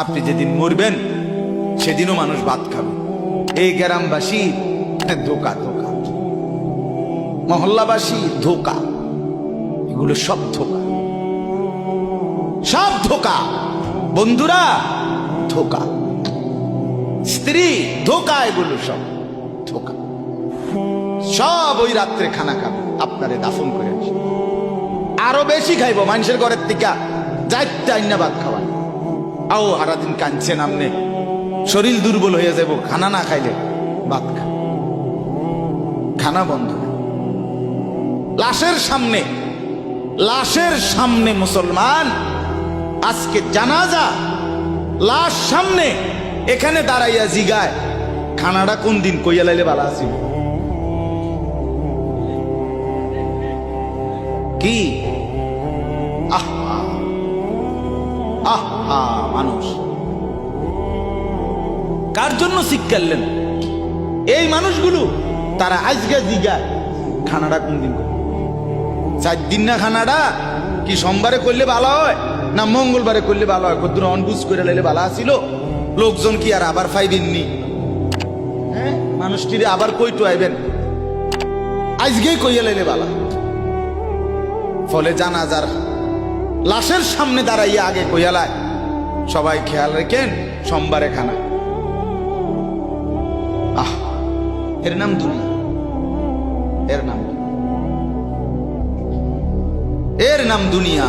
আপনি যেদিন মরবেন সেদিনও মানুষ ভাত খাবে। এই গ্রামবাসী ধোকা ধোকা, মহল্লাবাসী ধোকা, এগুলো সব ধোকা, সব ধোকা। বন্ধুরা ধোকা, স্ত্রী ধোকা, এগুলো সব ধোকা। সব ওই রাত্রে খানা খাবে, আপনারে দাফন করে আসে। আরো বেশি খাইব মানুষের ঘরের থেকে যাইতে আইনা ভাত খাওয়া। আও সারাদিন কাঁদছেন আমনে, শরীর দুর্বল হয়ে যাব খানা না খাইলে। ভাত খা, খানা বন্ধ। লাশের সামনে, লাশের সামনে মুসলমান আজকে জানাজা, লাশ সামনে, এখানে দাঁড়াইয়া জিগায় খানাটা কোন দিন কইয়া লাইলে ভালো আছিল। কি আহা আহা, মানুষ কার জন্য শিক্ষালেন? এই মানুষগুলো তারা আজকে জিগায় খানাটা কোন দিন। 4 দিন না খানাটা কি সোমবারে করলে ভালো হয় না মঙ্গলবারে করলে ভালো হয়? কদ্দুর অনবুঝ করে লাইলে ভালো আছিল। লোকজন কি আর আবার পাইবেননি? হ্যাঁ, মানুষটিরে আবার কইটু আইবেন, আজকেই কইয়া লাইলে ভালো। ফলে জানাজার লাশের সামনে দাঁড়াইয়া আগে কইয়ালায় সবাই খেয়াল রেখেন সোমবারে খানা। আহ, এর নাম দুনিয়া, এর নাম, এর নাম দুনিয়া।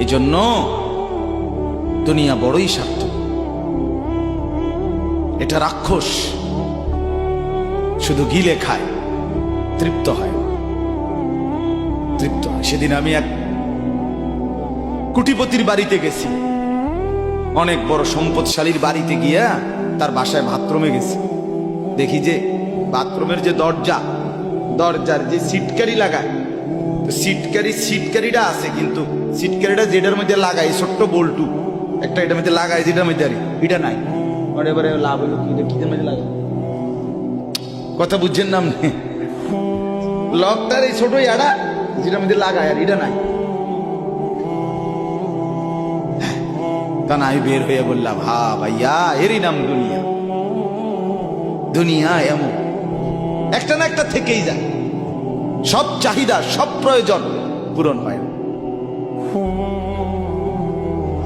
এই জন্য দুনিয়া বড়ই স্বার্থ, এটা রাক্ষস, শুধু গিলে খায়, তৃপ্ত হয়, তৃপ্ত হয়। সেদিন আমি এক কুটিপতির বাড়িতে গেছি, অনেক বড় সম্পদশালীর বাড়িতে গিয়া তার বাসায় বাথরুমে গেছি। দেখি যে বাথরুমের যে দরজা, দরজার যে সিটকারি লাগায়, তো সিটকারিটা আছে, কিন্তু সিটকারিটা যেটার মধ্যে লাগাই ছোট্ট বল্টু একটা, এটার মধ্যে লাগাই যেটার মধ্যে এটা নাই। এবারে লাভ হলো কি, কিদের মধ্যে লাগাই, কথা বুঝছেন না আপনি? লকটার এই ছোট ইয়াটা যেটার মধ্যে লাগায়, আর এটা নাই। তা নাই বের হয়ে বললাম, হা ভাইয়া, এরই নাম দুনিয়া। দুনিয়া এমন একটা না একটা থেকেই যায়, সব চাহিদা, সব প্রয়োজন পূরণ হয় না,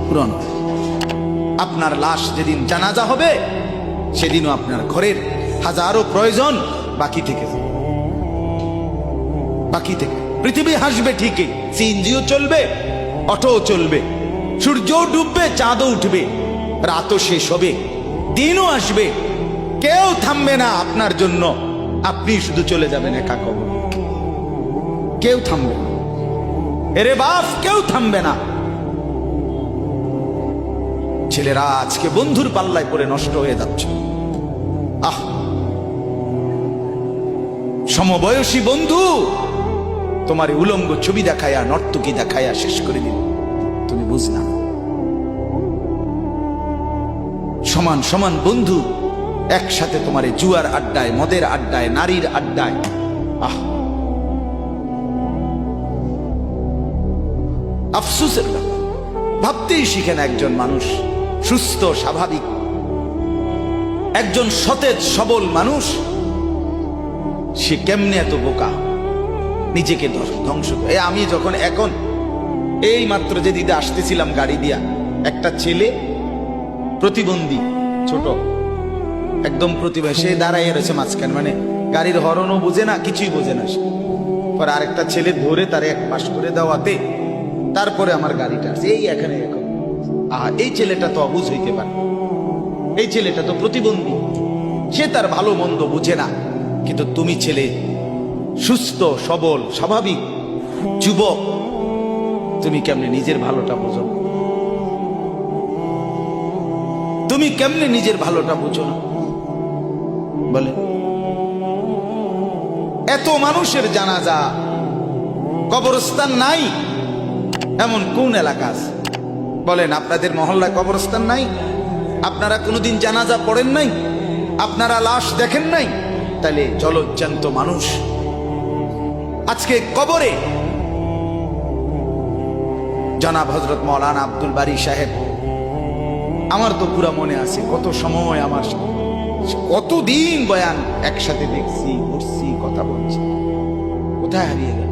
পূরণ। আপনার লাশ যেদিন জানাজা হবে সেদিনও আপনার ঘরের হাজারো প্রয়োজন বাকি থেকে যাবে, বাকি থেকে। পৃথিবী হাসবে ঠিকই, সিএনজিও চলবে, অটোও চলবে, সূর্যও ডুববে, চাঁদও উঠবে, রাতও শেষ হবে, দিনও আসবে, কেউ থামবে না আপনার জন্য। আপনি শুধু চলে যাবেন একা কবর, কেউ থামবে না। এরে বাপ, কেউ থামবে না। ছেলেরা আজকে বন্ধুর পাল্লায় পড়ে নষ্ট হয়ে যাচ্ছে। আহ, সমবয়সী বন্ধু তোমার উলঙ্গ ছবি দেখায়া, নর্তকী দেখায়া শেষ করে দিল, তুমি বুঝনা। সমান সমান বন্ধু একসাথে তোমার জুয়ার আড্ডায়, মদের আড্ডায়, নারীর আড্ডায়। আহ, আফসোসের ব্যাপার। ভাবতেই শিখে না একজন মানুষ সুস্থ স্বাভাবিক, একজন সতেজ সবল মানুষ, সে কেমনে এত বোকা, নিজেকে ধ্বংস করে। আমি যখন এখন এই মাত্র যে দিদা আসতেছিলাম গাড়ি দিয়া, একটা ছেলে প্রতিবন্ধী, ছোট একদম প্রতিভা, সে দাঁড়াইয়া রয়েছে মাঝখানে, মানে গাড়ির হরনও বোঝে না, কিছুই বোঝে না সে। পর আরেকটা ছেলে ধরে তারে এক পাশ করে দেওয়াতে তারপরে আমার গাড়িটা আসছে এই এখানে। এখন এই ছেলেটা তো অবুঝ হইতে পারে, এই ছেলেটা তো প্রতিবন্ধী, সে তার ভালো মন্দ বুঝে না। কিন্তু তুমি ছেলে সুস্থ সবল স্বাভাবিক যুবক, তুমি কেমনে নিজের ভালোটা বোঝো? তুমি কেমনে নিজের ভালোটা বুঝো না বলে? এত মানুষের জানাজা, কবরস্থান নাই এমন কোন এলাকা আছে বলেন? আপনাদের মহল্লায় কবরস্থান নাই? আপনারা কোনোদিন জানাজা পড়েন নাই? আপনারা লাশ দেখেন নাই? তাহলে জলজ্জান্ত মানুষ আজকে কবরে জনাব হযরত মাওলানা আব্দুল বারী সাহেব, আমার তো পুরা মনে আছে কত সময় আমার কতদিন বয়ান একসাথে দেখছি, ঘুরছি, কথা বলছি। কোথায় হারিয়ে গেলেন?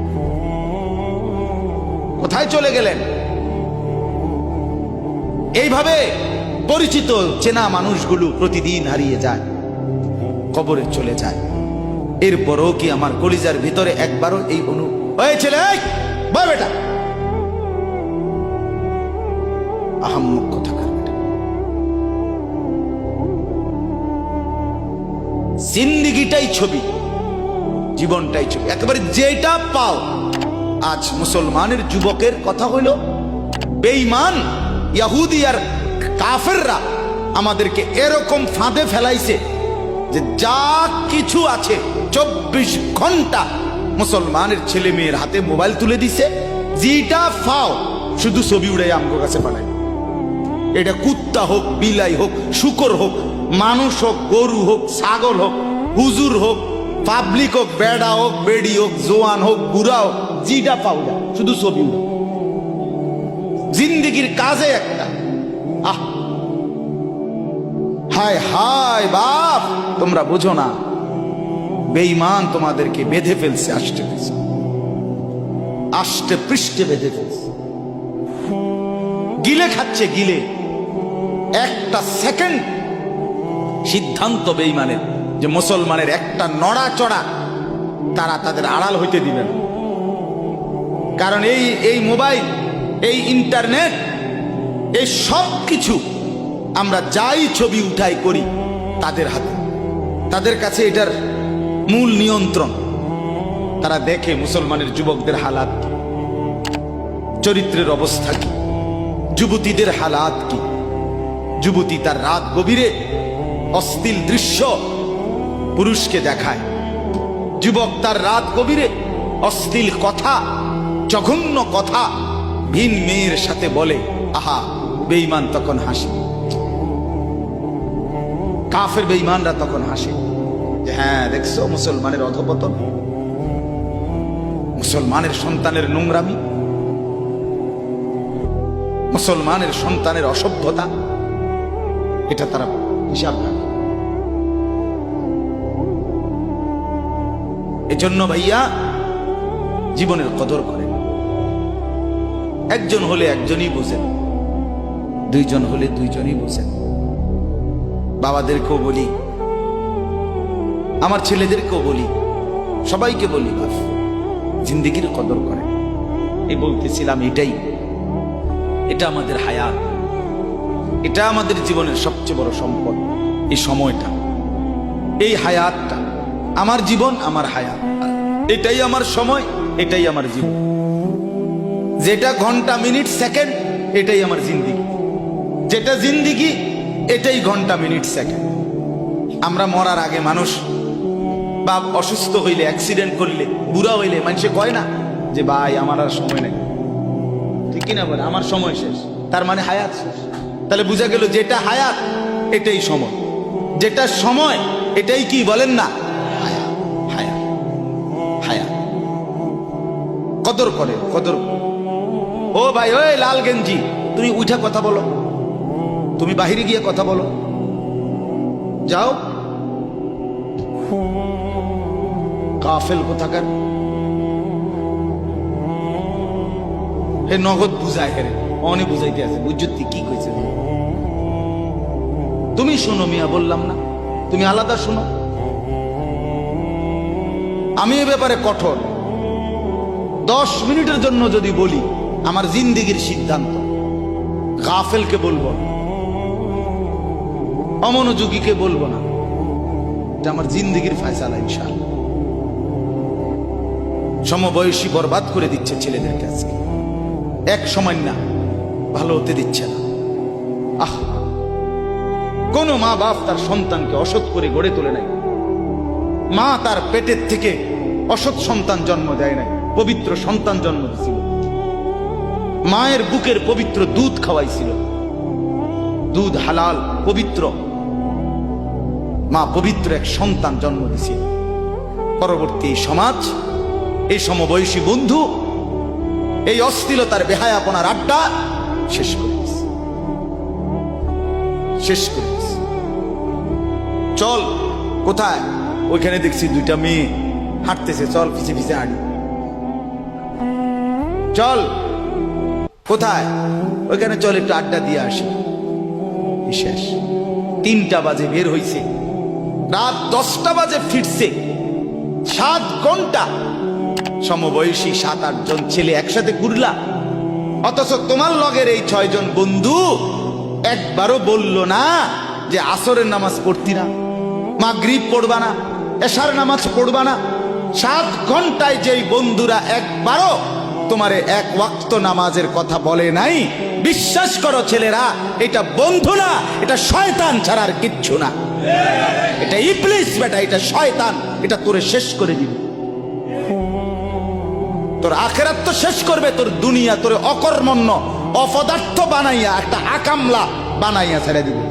কোথায় চলে গেলেন? এইভাবে পরিচিত চেনা মানুষগুলো প্রতিদিন হারিয়ে যায়, কবরে চলে যায়। এরপরও কি আমার কলিজার ভিতরে একবারও এই হয়েছিল বেটা আহাম্মক কোথাকার বেটা। জিন্দিগিটাই ছবি, জীবনটাই ছবি, একেবারে যেটা পাও। আজ মুসলমানের যুবকের কথা হইল বেঈমান ইহুদি আর কাফেররা আমাদেরকে এরকম ফাঁদে ফেলাইছে যে যা কিছু আছে 24 ঘন্টা মুসলমানের ছেলে মেয়ের হাতে মোবাইল তুলে দিছে। যেটা ফাও শুধু ছবি উড়াই আমগো কাছে পাঠায়। এটা কুত্তা হোক, বিলাই হোক, শুকর হোক, মানুষ হোক, গরু হোক, ছাগল হোক, হুজুর হোক, পাবলিক হোক, বেড়া হোক, বেড়ি হোক, জোয়ান হোক, বুড়া হোক, যেটা পাও না শুধু ছবি উড়াও। জিন্দিগির কাজে একটা আহ হায় হায় বাপ, তোমরা বুঝো না, বেঈমান তোমাদেরকে বেঁধে ফেলছে, আষ্টে পৃষ্ঠে বেঁধে ফেলছে, গিলে খাচ্ছে, গিলে। একটা সেকেন্ড সিদ্ধান্ত বেঈমানের যে মুসলমানের একটা নড়াচড়া তারা তাদের আড়াল হইতে দিবেন। কারণ এই মোবাইল, এই ইন্টারনেট, এই সব কিছু আমরা যাই ছবি উঠাই করি তাদের হাতে, তাদের কাছে এটার মূল নিয়ন্ত্রণ। তারা দেখে মুসলমানের যুবকদের হালাত কি, চরিত্রের অবস্থা কি, যুবতীদের হালাত কি। যুবতী তার রাত গভীরে অশ্লীল দৃশ্য পুরুষকে দেখায়, যুবক তার রাত গভীরে অশ্লীল কথা, জঘন্য কথা ভিন মেয়ের সাথে বলে। আহা, বেঈমান তখন হাসে, কাফের বেঈমানরা তখন হাসে যে হ্যাঁ দেখছো মুসলমানের অধপতন, মুসলমানের সন্তানের নোংরামি, মুসলমানের সন্তানের অসভ্যতা, এটা তারা হিসাব রাখে। এজন্য ভাইয়া জীবনের কদর করেন। একজন হলে একজনই বোঝেন, দুইজন হলে দুইজনই বোঝেন। বাবাদেরকেও বলি, আমার ছেলেদেরকেও বলি, সবাইকে বলি, বাপ জিন্দিগির কদর করেন। এই বলতেছিলাম, এটা আমাদের হায়াত, এটা আমাদের জীবনের সবচেয়ে বড় সম্পদ। এই সময়টা, এই হায়াতটা, আমার জীবন, আমার হায়াত, এটাই আমার সময়, এটাই আমার জীবন। যেটা ঘন্টা, মিনিট, সেকেন্ড, এটাই আমার জিন্দিগি। যেটা জিন্দিগি, এটাই ঘন্টা, মিনিট, সেকেন্ড। আমরা মরার আগে মানুষ বা অসুস্থ হইলে, অ্যাক্সিডেন্ট করলে, বুড়া হইলে মানুষে কয় না যে ভাই আমার আর সময় নেই, ঠিক কিনা বলে, আমার সময় শেষ, তার মানে হায়াত শেষ। তাহলে বোঝা গেল যেটা হায়াত এটাই সময়, যেটা সময় এটাই কি বলেন না হায়াত। হায়াত হায়াত কদর করে, কদর। ও ভাই, ওই লাল গেঞ্জি, তুমি উঠা কথা বলো, তুমি বাহিরে গিয়ে কথা বলো, যাও। কাফেল কোথাকার, হে নগদ বুঝায়, হেরে অনেক বুঝাইতে আছে, বুঝতে কি কইছে। তুমি শোনো মিয়া, বললাম না তুমি আলাদা শোনো। আমি এ ব্যাপারে কঠোর। 10 মিনিটের জন্য যদি বলি আমার জিন্দিগির সিদ্ধান্ত, গাফেলকে বলবো, অমনোযোগীকে বলবো না, এটা আমার জিন্দিগির ফয়সালা ইনশাআল্লাহ। সমবয়সী বরবাদ করে দিচ্ছে ছেলেদের কাছে, এক সময় না ভালো হতে দিচ্ছে না। আহ, কোন মা বাপ তার সন্তানকে অসৎ করে গড়ে তোলে নাই। মা তার পেটের থেকে অসৎ সন্তান জন্ম দেয় নাই, পবিত্র সন্তান জন্ম দিয়েছিল। মায়ের বুকের পবিত্র দুধ খাওয়াইছিল, দুধ হালাল পবিত্র। মা পবিত্র এক সন্তান জন্ম দিয়েছিল। পরবর্তী সমাজ, এই সমবয়সী বন্ধু, এই অশ্লীলতার বেহায়াপনার আড্ডা শেষ করে দিস, শেষ করে দিস। চল। কোথায়? ওইখানে দেখছি দুইটা মেয়ে হাঁটতেছে, চল পিছে পিছে হাঁটি। চল। কোথায়? ওইখানে চল, একটু আড্ডা দিয়ে আসি। শেষ। 3টা বাজে বের হইছে, রাত 10টা বাজে ফিরছে। 7 ঘন্টা সমবয়সী 7-8 জন ছেলে একসাথে ঘুরলা, অথচ তোমার লগের এই 6 জন বন্ধু একবারও বলল না যে আসরের নামাজ পড়তি না, মাগরিব পড়বা না, এশার নামাজ পড়বা না। 7 ঘন্টায় যেই বন্ধুরা একবারও তোমারে 1 ওয়াক্ত নামাজের কথা বলে নাই, বিশ্বাস করো ছেলেরা, এটা বন্ধু না, এটা শয়তান ছাড়া আর কিচ্ছু না। এটা ইবলিস বেটা, এটা শয়তান, এটা তোরে শেষ করে দিবে। তোর আখেরাত তো শেষ করবে, তোর দুনিয়া তোরে অকর্মণ্য অপদার্থ বানাইয়া একটা আকামলা বানাইয়া ছেড়ে দিবে।